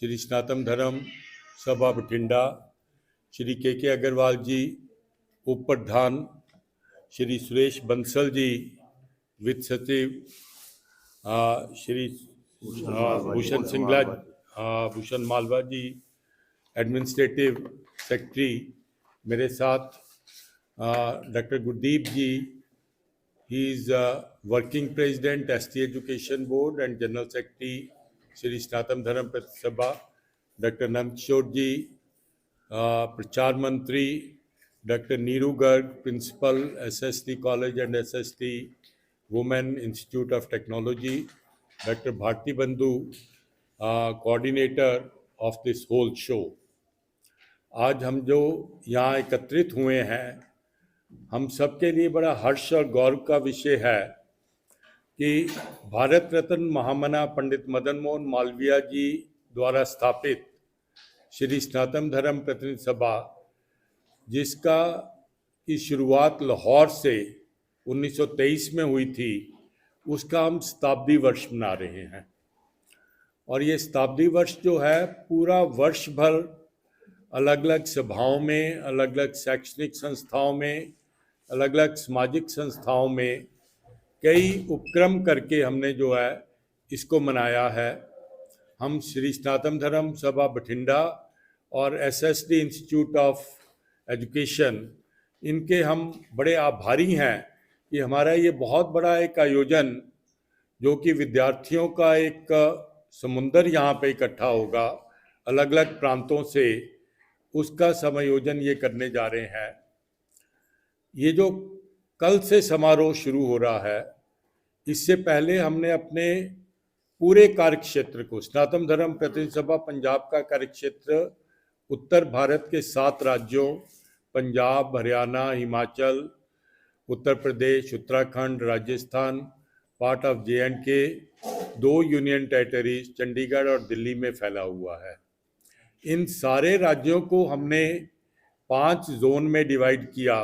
श्री सनातन धर्म सभा बठिंडा, श्री के अग्रवाल जी उप प्रधान, श्री सुरेश बंसल जी वित्त सचिव, श्री भूषण सिंगला, भूषण मालवा जी एडमिनिस्ट्रेटिव सेक्रेटरी, मेरे साथ doctor Gurdeep ji, he is working president ST education board and general secretary Shri Sanatan Dharma Sabha, doctor Nandkishore ji प्रचार मंत्री, doctor Neeru Garg principal SST college and SST women institute of technology, doctor Bharti Bandhu coordinator of this whole show. आज हम जो यहाँ एकत्रित हुए हैं, हम सबके लिए बड़ा हर्ष और गौरव का विषय है कि भारत रत्न महामना पंडित मदन मोहन मालवीय जी द्वारा स्थापित श्री सनातन धर्म प्रतिनिधि सभा, जिसका की शुरुआत लाहौर से 1923 में हुई थी, उसका हम शताब्दी वर्ष मना रहे हैं। और ये शताब्दी वर्ष जो है, पूरा वर्ष भर अलग अलग सभाओं में, अलग अलग शैक्षणिक संस्थाओं में, अलग अलग सामाजिक संस्थाओं में कई उपक्रम करके हमने जो है इसको मनाया है। हम श्री सनातन धर्म सभा बठिंडा और एसएसटी इंस्टीट्यूट ऑफ एजुकेशन, इनके हम बड़े आभारी हैं कि हमारा ये बहुत बड़ा एक आयोजन, जो कि विद्यार्थियों का एक समुंदर यहाँ पे इकट्ठा होगा अलग अलग प्रांतों से, उसका समायोजन ये करने जा रहे हैं। ये जो कल से समारोह शुरू हो रहा है, इससे पहले हमने अपने पूरे कार्यक्षेत्र को, सनातन धर्म प्रतिनिधि सभा पंजाब का कार्यक्षेत्र उत्तर भारत के 7 राज्यों Punjab, Haryana, Himachal, Uttar Pradesh, Uttarakhand, Rajasthan, part of JNK, 2 union territories Chandigarh और दिल्ली में फैला हुआ है। इन सारे राज्यों को हमने 5 जोन में डिवाइड किया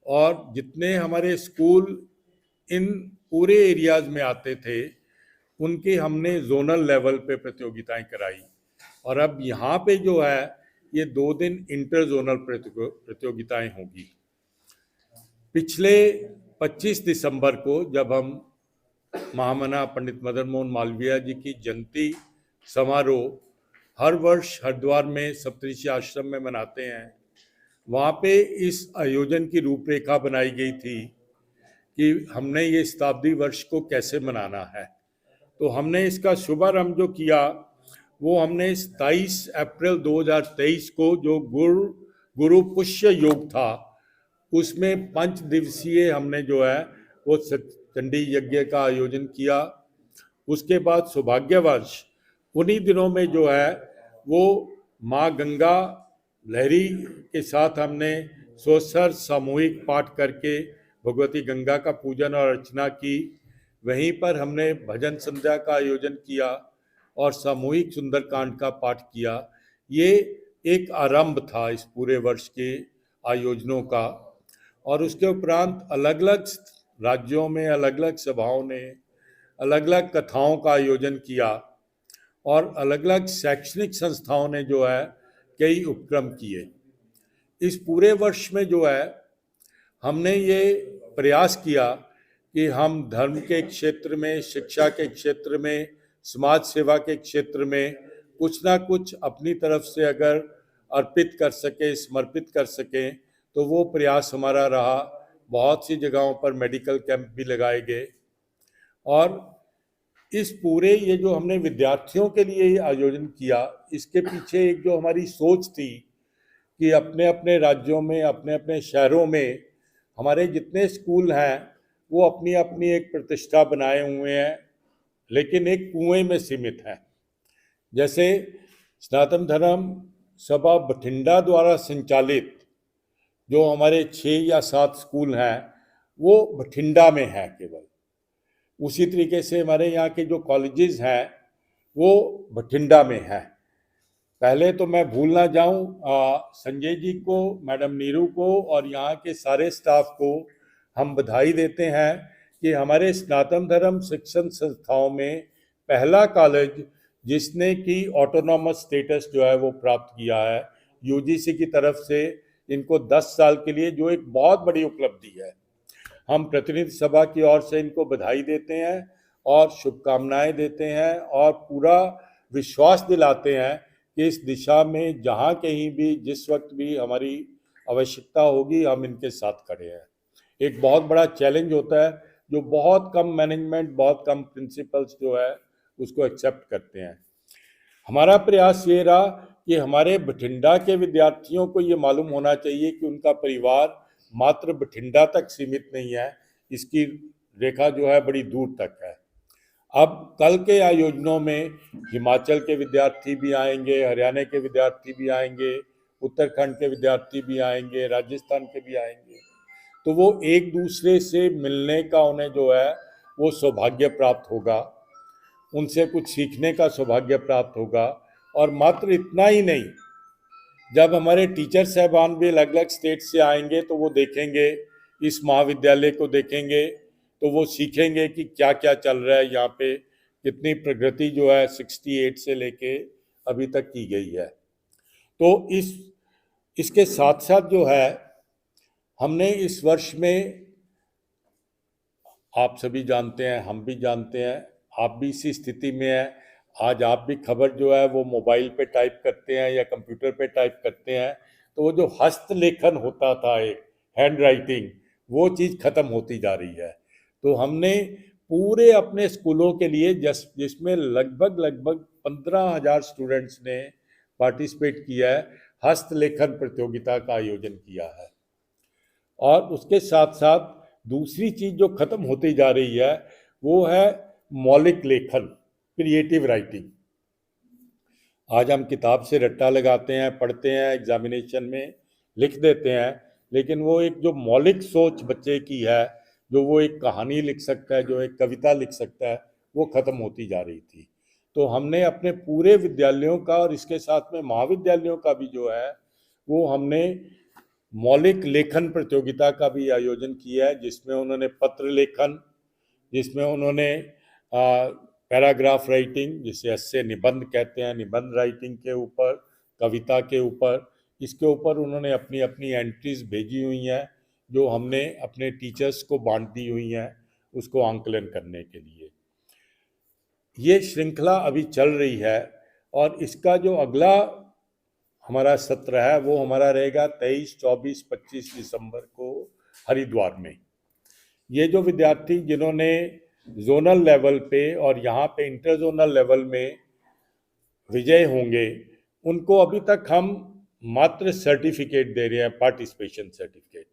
और जितने हमारे स्कूल इन पूरे एरियाज में आते थे, उनके हमने जोनल लेवल पे प्रतियोगिताएं कराई। और अब यहाँ पे जो है, ये 2 दिन इंटर जोनल प्रतियोगिताएं होगी। पिछले 25 दिसंबर को जब हम महामना पंडित मदन मोहन मालवीय जी की जयंती समारोह हर वर्ष हरिद्वार में सप्तऋषि आश्रम में मनाते हैं, वहाँ पे इस आयोजन की रूपरेखा बनाई गई थी कि हमने ये शताब्दी वर्ष को कैसे मनाना है। तो हमने इसका शुभारंभ जो किया, वो हमने 27 अप्रैल 2023 को, जो गुरु पुष्य योग था, उसमें 5 दिवसीय हमने जो है वो चंडी यज्ञ का आयोजन किया। उसके बाद सौभाग्यवश उन्हीं दिनों में जो है वो माँ गंगा लहरी के साथ हमने सोसर सामूहिक पाठ करके भगवती गंगा का पूजन और अर्चना की। वहीं पर हमने भजन संध्या का आयोजन किया और सामूहिक सुंदरकांड का पाठ किया। ये एक आरंभ था इस पूरे वर्ष के आयोजनों का। और उसके उपरांत अलग अलग राज्यों में अलग अलग सभाओं ने अलग अलग कथाओं का आयोजन किया और अलग अलग शैक्षणिक संस्थाओं ने जो है कई उपक्रम किए। इस पूरे वर्ष में जो है हमने ये प्रयास किया कि हम धर्म के क्षेत्र में, शिक्षा के क्षेत्र में, समाज सेवा के क्षेत्र में कुछ ना कुछ अपनी तरफ से अगर अर्पित कर सके, समर्पित कर सकें, तो वो प्रयास हमारा रहा। बहुत सी जगहों पर मेडिकल कैंप भी लगाए गए। और इस पूरे ये जो हमने विद्यार्थियों के लिए आयोजन किया, इसके पीछे एक जो हमारी सोच थी कि अपने अपने राज्यों में, अपने अपने शहरों में हमारे जितने स्कूल हैं, वो अपनी अपनी एक प्रतिष्ठा बनाए हुए हैं, लेकिन एक कुएं में सीमित है। जैसे सनातन धर्म सभा बठिंडा द्वारा संचालित जो हमारे 6 या 7 स्कूल हैं, वो बठिंडा में है केवल। उसी तरीके से हमारे यहाँ के जो कॉलेजेस हैं, वो बठिंडा में है। पहले तो मैं भूल ना जाऊँ, संजय जी को, मैडम नीरू को और यहाँ के सारे स्टाफ को हम बधाई देते हैं कि हमारे सनातन धर्म शिक्षण संस्थाओं में पहला कॉलेज जिसने कि ऑटोनॉमस स्टेटस जो है वो प्राप्त किया है यूजीसी की तरफ से इनको 10 साल के लिए, जो एक बहुत बड़ी उपलब्धि है। हम प्रतिनिधि सभा की ओर से इनको बधाई देते हैं और शुभकामनाएं देते हैं और पूरा विश्वास दिलाते हैं कि इस दिशा में जहाँ कहीं भी जिस वक्त भी हमारी आवश्यकता होगी हम इनके साथ खड़े हैं। एक बहुत बड़ा चैलेंज होता है जो बहुत कम मैनेजमेंट, बहुत कम प्रिंसिपल्स जो है उसको एक्सेप्ट करते हैं। हमारा प्रयास ये रहा कि हमारे बठिंडा के विद्यार्थियों को ये मालूम होना चाहिए कि उनका परिवार मात्र बठिंडा तक सीमित नहीं है, इसकी रेखा जो है बड़ी दूर तक है। अब कल के आयोजनों में हिमाचल के विद्यार्थी भी आएंगे, हरियाणा के विद्यार्थी भी आएंगे, उत्तराखंड के विद्यार्थी भी आएंगे, राजस्थान के भी आएंगे। तो वो एक दूसरे से मिलने का उन्हें जो है वो सौभाग्य प्राप्त होगा, उनसे कुछ सीखने का सौभाग्य प्राप्त होगा। और मात्र इतना ही नहीं, जब हमारे टीचर साहबान भी अलग अलग स्टेट से आएंगे तो वो देखेंगे, इस महाविद्यालय को देखेंगे तो वो सीखेंगे कि क्या क्या चल रहा है यहाँ पे, कितनी प्रगति जो है 68 से लेके अभी तक की गई है। तो इसके साथ साथ जो है हमने इस वर्ष में, आप सभी जानते हैं, हम भी जानते हैं, आप भी इसी स्थिति में हैं, आज आप भी खबर जो है वो मोबाइल पे टाइप करते हैं या कंप्यूटर पे टाइप करते हैं, तो वो जो हस्तलेखन होता था, एक हैंड राइटिंग, वो चीज़ खत्म होती जा रही है। तो हमने पूरे अपने स्कूलों के लिए जिसमें लगभग 15,000 स्टूडेंट्स ने पार्टिसिपेट किया है, हस्तलेखन प्रतियोगिता का आयोजन किया है। और उसके साथ साथ दूसरी चीज़ जो खत्म होती जा रही है वो है मौलिक लेखन, क्रिएटिव राइटिंग। आज हम किताब से रट्टा लगाते हैं, पढ़ते हैं, एग्जामिनेशन में लिख देते हैं, लेकिन वो एक जो मौलिक सोच बच्चे की है, जो वो एक कहानी लिख सकता है, जो एक कविता लिख सकता है, वो खत्म होती जा रही थी। तो हमने अपने पूरे विद्यालयों का और इसके साथ में महाविद्यालयों का भी जो है वो हमने मौलिक लेखन प्रतियोगिता का भी आयोजन किया है, जिसमें उन्होंने पत्र लेखन, जिसमें उन्होंने पैराग्राफ राइटिंग, जिसे ऐसे निबंध कहते हैं, निबंध राइटिंग के ऊपर, कविता के ऊपर, इसके ऊपर उन्होंने अपनी अपनी एंट्रीज भेजी हुई हैं, जो हमने अपने टीचर्स को बांट दी हुई हैं उसको आंकलन करने के लिए। ये श्रृंखला अभी चल रही है और इसका जो अगला हमारा सत्र है वो हमारा रहेगा 23, 24, 25 दिसंबर को हरिद्वार में। ये जो विद्यार्थी जिन्होंने जोनल लेवल पे और यहाँ पे इंटर जोनल लेवल में विजय होंगे, उनको अभी तक हम मात्र सर्टिफिकेट दे रहे हैं, पार्टिसिपेशन सर्टिफिकेट।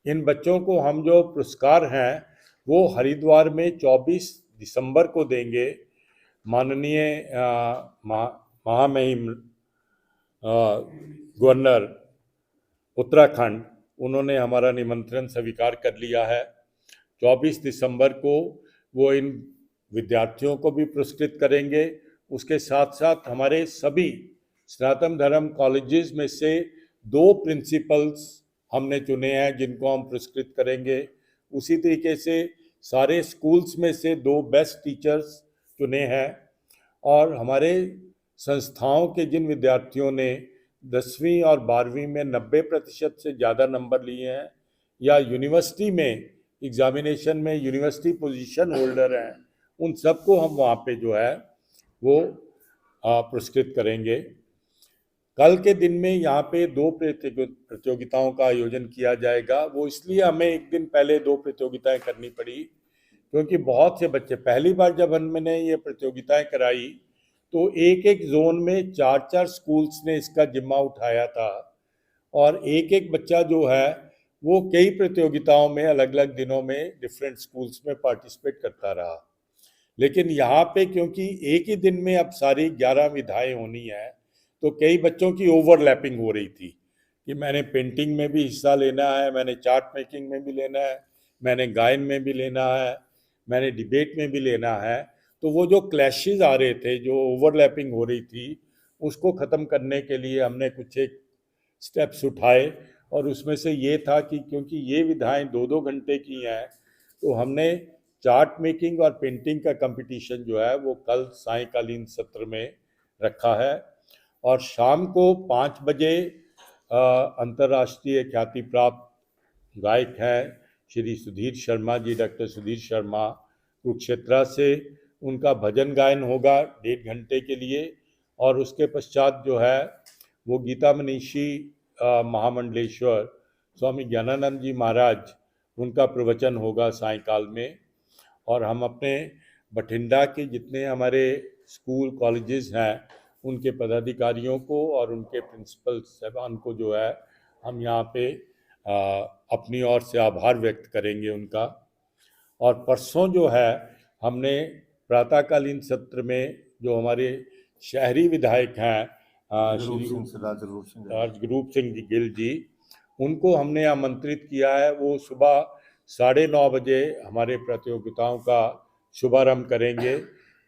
इन बच्चों को हम जो पुरस्कार हैं वो हरिद्वार में 24 दिसंबर को देंगे। माननीय महामहिम गवर्नर उत्तराखंड, उन्होंने हमारा निमंत्रण स्वीकार कर लिया है। 24 दिसंबर को वो इन विद्यार्थियों को भी पुरस्कृत करेंगे। उसके साथ साथ हमारे सभी सनातन धर्म कॉलेजेस में से 2 प्रिंसिपल्स हमने चुने हैं जिनको हम पुरस्कृत करेंगे। उसी तरीके से सारे स्कूल्स में से 2 बेस्ट टीचर्स चुने हैं। और हमारे संस्थाओं के जिन विद्यार्थियों ने 10वीं और 12वीं में 90% से ज़्यादा नंबर लिए हैं या यूनिवर्सिटी में एग्जामिनेशन में यूनिवर्सिटी पोजीशन होल्डर हैं, उन सबको हम वहाँ पे जो है वो पुरस्कृत करेंगे। कल के दिन में यहाँ पे 2 प्रतियोगिताओं का आयोजन किया जाएगा। वो इसलिए हमें एक दिन पहले 2 प्रतियोगिताएं करनी पड़ी क्योंकि बहुत से बच्चे, पहली बार जब हमने ये प्रतियोगिताएं कराई तो एक एक जोन में 4-4 स्कूल्स ने इसका जिम्मा उठाया था और एक एक बच्चा जो है वो कई प्रतियोगिताओं में अलग अलग दिनों में डिफरेंट स्कूल्स में पार्टिसिपेट करता रहा। लेकिन यहाँ पे क्योंकि एक ही दिन में अब सारी 11 विधाएं होनी है, तो कई बच्चों की ओवरलैपिंग हो रही थी कि मैंने पेंटिंग में भी हिस्सा लेना है, मैंने चार्ट मेकिंग में भी लेना है, मैंने गायन में भी लेना है, मैंने डिबेट में भी लेना है। तो वो जो क्लैशेस आ रहे थे, जो ओवरलैपिंग हो रही थी, उसको ख़त्म करने के लिए हमने कुछ एक स्टेप्स उठाए और उसमें से ये था कि क्योंकि ये विधाएं 2-2 घंटे की हैं, तो हमने चार्ट मेकिंग और पेंटिंग का कंपटीशन जो है वो कल सायंकालीन सत्र में रखा है। और शाम को 5 बजे अंतर्राष्ट्रीय ख्याति प्राप्त गायक हैं श्री सुधीर शर्मा जी, डॉक्टर सुधीर शर्मा कुरुक्षेत्रा से, उनका भजन गायन होगा 1.5 घंटे के लिए। और उसके पश्चात जो है वो गीता मनीषी महामंडलेश्वर स्वामी ज्ञानानंद जी महाराज, उनका प्रवचन होगा सायंकाल में। और हम अपने बठिंडा के जितने हमारे स्कूल कॉलेजेस हैं उनके पदाधिकारियों को और उनके प्रिंसिपल साहबान को जो है हम यहाँ पे अपनी ओर से आभार व्यक्त करेंगे उनका। और परसों जो है हमने प्रातःकालीन सत्र में जो हमारे शहरी विधायक हैं श्री राजरूप सिंह जी गिल जी, उनको हमने आमंत्रित किया है। वो सुबह 9:30 बजे हमारे प्रतियोगिताओं का शुभारंभ करेंगे।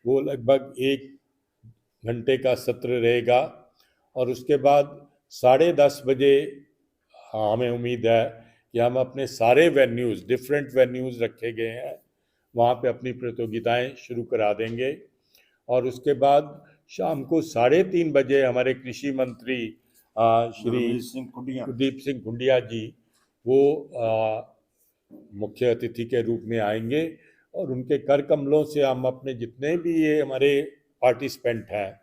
वो लगभग 1 घंटे का सत्र रहेगा। और उसके बाद 10:30 बजे हमें उम्मीद है कि हम अपने सारे वेन्यूज़, डिफरेंट वेन्यूज़ रखे गए हैं, वहाँ पे अपनी प्रतियोगिताएं शुरू करा देंगे। और उसके बाद शाम को 3:30 बजे हमारे कृषि मंत्री श्री गुरदीप सिंह कुंडिया जी वो मुख्य अतिथि के रूप में आएंगे। और उनके कर कमलों से हम अपने जितने भी ये हमारे पार्टिसिपेंट हैं,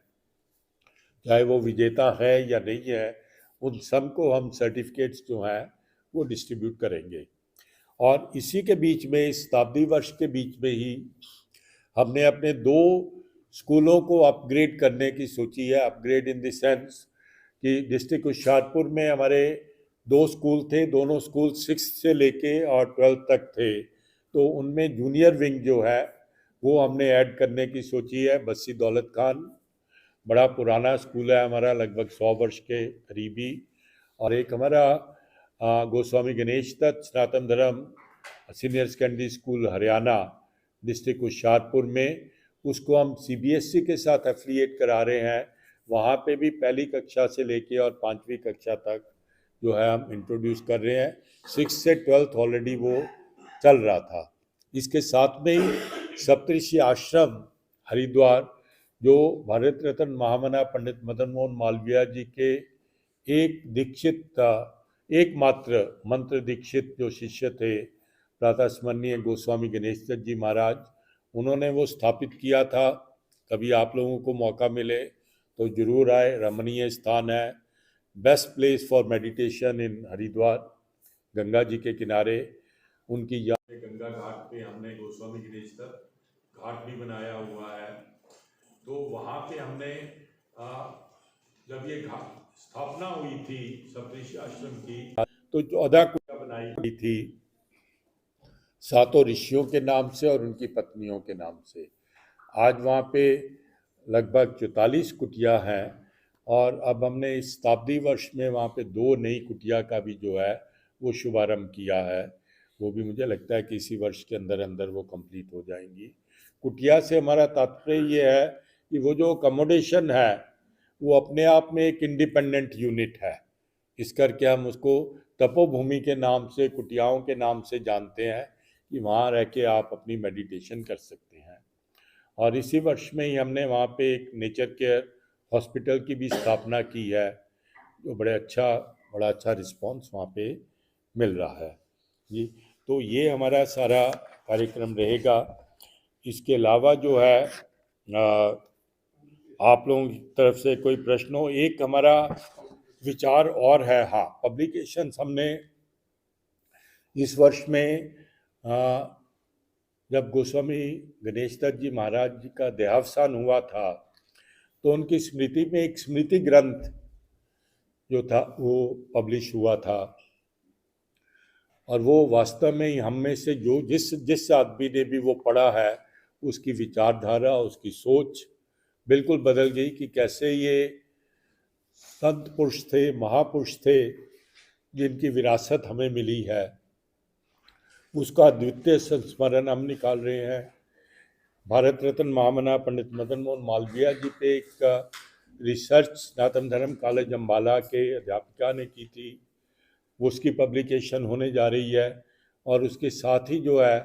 चाहे वो विजेता है या नहीं है, उन सबको हम सर्टिफिकेट्स जो हैं वो डिस्ट्रीब्यूट करेंगे। और इसी के बीच में, इस शताब्दी वर्ष के बीच में ही हमने अपने 2 स्कूलों को अपग्रेड करने की सोची है। अपग्रेड इन द सेंस कि डिस्ट्रिक्ट होशियारपुर में हमारे 2 स्कूल थे, दोनों स्कूल 6 से लेके और 12 तक थे, तो उनमें जूनियर विंग जो है वो हमने ऐड करने की सोची है। बस्सी दौलत खान बड़ा पुराना स्कूल है हमारा, लगभग 100 वर्ष के करीबी। और एक हमारा गोस्वामी गणेश दत्त सनातन धर्म senior secondary school Haryana district Hoshiarpur में, उसको हम CBSE के साथ एफिलिएट करा रहे हैं। वहाँ पे भी पहली कक्षा से लेके और 5वीं कक्षा तक जो है हम इंट्रोड्यूस कर रहे हैं। 6 से 12th ऑलरेडी वो चल रहा था। इसके साथ में ही सप्तऋषि आश्रम हरिद्वार, जो भारत रत्न महामना पंडित मदन मोहन मालवीय जी के एकमात्र मंत्र दीक्षित जो शिष्य थे, प्रातः स्मरणीय गोस्वामी गणेश दत्त जी महाराज, उन्होंने वो स्थापित किया था। कभी आप लोगों को मौका मिले तो जरूर आए, रमणीय स्थान है, best place for meditation in Haridwar, Ganga ji के किनारे। उनकी याद में गंगा घाट पे हमने गोस्वामी गणेश दत्त घाट भी बनाया हुआ है। तो वहाँ पे हमने जब ये स्थापना हुई थी सप्तऋषि आश्रम की, तो 14 कुटिया बनाई गई थी 7 ऋषियों के नाम से और उनकी पत्नियों के नाम से। आज वहाँ पे लगभग 44 कुटिया हैं। और अब हमने इस शताब्दी वर्ष में वहाँ पे 2 नई कुटिया का भी जो है वो शुभारंभ किया है। वो भी मुझे लगता है कि इसी वर्ष के अंदर अंदर वो कंप्लीट हो जाएंगी। कुटिया से हमारा तात्पर्य ये है कि वो जो अकोमोडेशन है वो अपने आप में एक इंडिपेंडेंट यूनिट है। इस करके हम उसको तपोभूमि के नाम से, कुटियाओं के नाम से जानते हैं कि वहाँ रह के आप अपनी मेडिटेशन कर सकते हैं। और इसी वर्ष में ही हमने वहाँ पे एक नेचर केयर हॉस्पिटल की भी स्थापना की है, जो बड़ा अच्छा रिस्पांस वहाँ पे मिल रहा है जी। तो ये हमारा सारा कार्यक्रम रहेगा। इसके अलावा जो है आप लोगों की तरफ से कोई प्रश्न हो, एक हमारा विचार और है। हाँ, पब्लिकेशंस हमने इस वर्ष में जब गोस्वामी गणेश दत्त जी महाराज जी का देहावसान हुआ था, तो उनकी स्मृति में एक स्मृति ग्रंथ जो था वो पब्लिश हुआ था। और वो वास्तव में ही हम में से जो जिस आदमी ने भी वो पढ़ा है, उसकी विचारधारा, उसकी सोच बिल्कुल बदल गई कि कैसे ये संत पुरुष थे, महापुरुष थे, जिनकी विरासत हमें मिली है, उसका द्वितीय संस्मरण हम निकाल रहे हैं। भारत रत्न महामना पंडित मदन मोहन मालवीय जी पे एक रिसर्च सनातन धर्म कॉलेज अम्बाला के अध्यापिका ने की थी, उसकी पब्लिकेशन होने जा रही है। और उसके साथ ही जो है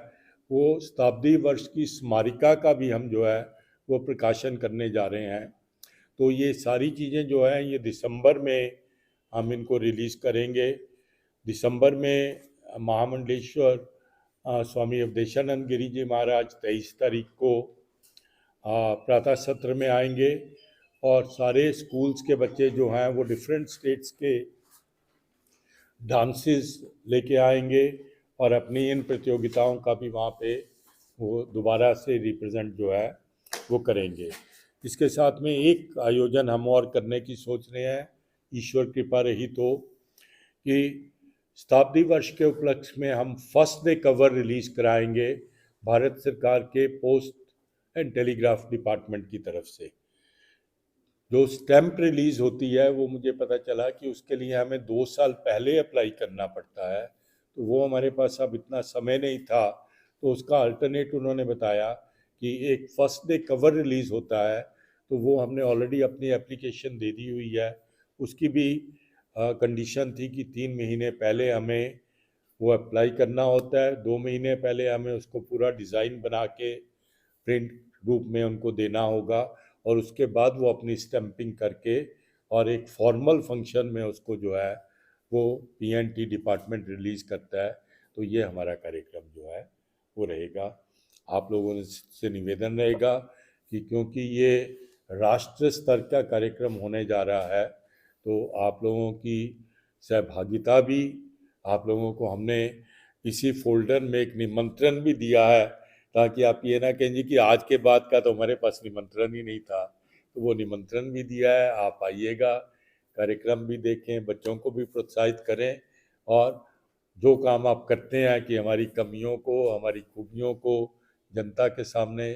वो शताब्दी वर्ष की स्मारिका का भी हम जो है वो प्रकाशन करने जा रहे हैं। तो ये सारी चीज़ें जो हैं ये दिसंबर में हम इनको रिलीज़ करेंगे। दिसंबर में महामंडलेश्वर स्वामी अवधेशानंद गिरी जी महाराज 23 तारीख को प्रातः सत्र में आएंगे और सारे स्कूल्स के बच्चे जो हैं वो डिफरेंट स्टेट्स के डांसेस लेके आएंगे और अपनी इन प्रतियोगिताओं का भी वहाँ पे वो दोबारा से रिप्रेजेंट जो है वो करेंगे। इसके साथ में एक आयोजन हम और करने की सोच रहे हैं, ईश्वर कृपा रही तो, कि शताब्दी वर्ष के उपलक्ष्य में हम फर्स्ट डे कवर रिलीज़ कराएंगे भारत सरकार के पोस्ट एंड टेलीग्राफ डिपार्टमेंट की तरफ से। जो स्टैम्प रिलीज़ होती है वो मुझे पता चला कि उसके लिए हमें 2 साल पहले अप्लाई करना पड़ता है, तो वो हमारे पास अब इतना समय नहीं था, तो उसका अल्टरनेट उन्होंने बताया कि एक फर्स्ट डे कवर रिलीज़ होता है, तो वो हमने ऑलरेडी अपनी एप्लीकेशन दे दी हुई है। उसकी भी कंडीशन थी कि 3 महीने पहले हमें वो अप्लाई करना होता है, 2 महीने पहले हमें उसको पूरा डिज़ाइन बना के प्रिंट रूप में उनको देना होगा और उसके बाद वो अपनी स्टैंपिंग करके और एक फॉर्मल फंक्शन में उसको जो है वो पीएनटी डिपार्टमेंट रिलीज़ करता है। तो ये हमारा कार्यक्रम जो है वो रहेगा। आप लोगों से निवेदन रहेगा कि क्योंकि ये राष्ट्र स्तर का कार्यक्रम होने जा रहा है, तो आप लोगों की सहभागिता भी, आप लोगों को हमने इसी फोल्डर में एक निमंत्रण भी दिया है, ताकि आप ये ना कहेंगे कि आज के बाद का तो हमारे पास निमंत्रण ही नहीं था। तो वो निमंत्रण भी दिया है, आप आइएगा, कार्यक्रम भी देखें, बच्चों को भी प्रोत्साहित करें और जो काम आप करते हैं कि हमारी कमियों को, हमारी खूबियों को जनता के सामने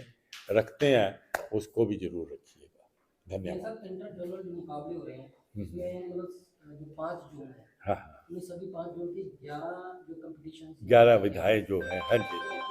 रखते हैं, उसको भी जरूर रखिएगा। धन्यवाद। इंटर जोनल जो मुकाबले हो रहे हैं इसमें मतलब जो 5 जोन है, हाँ हाँ, ये सभी 5 जोन के 11 जो कंपटीशन 11 विधाएं जो हैं, हाँ जी।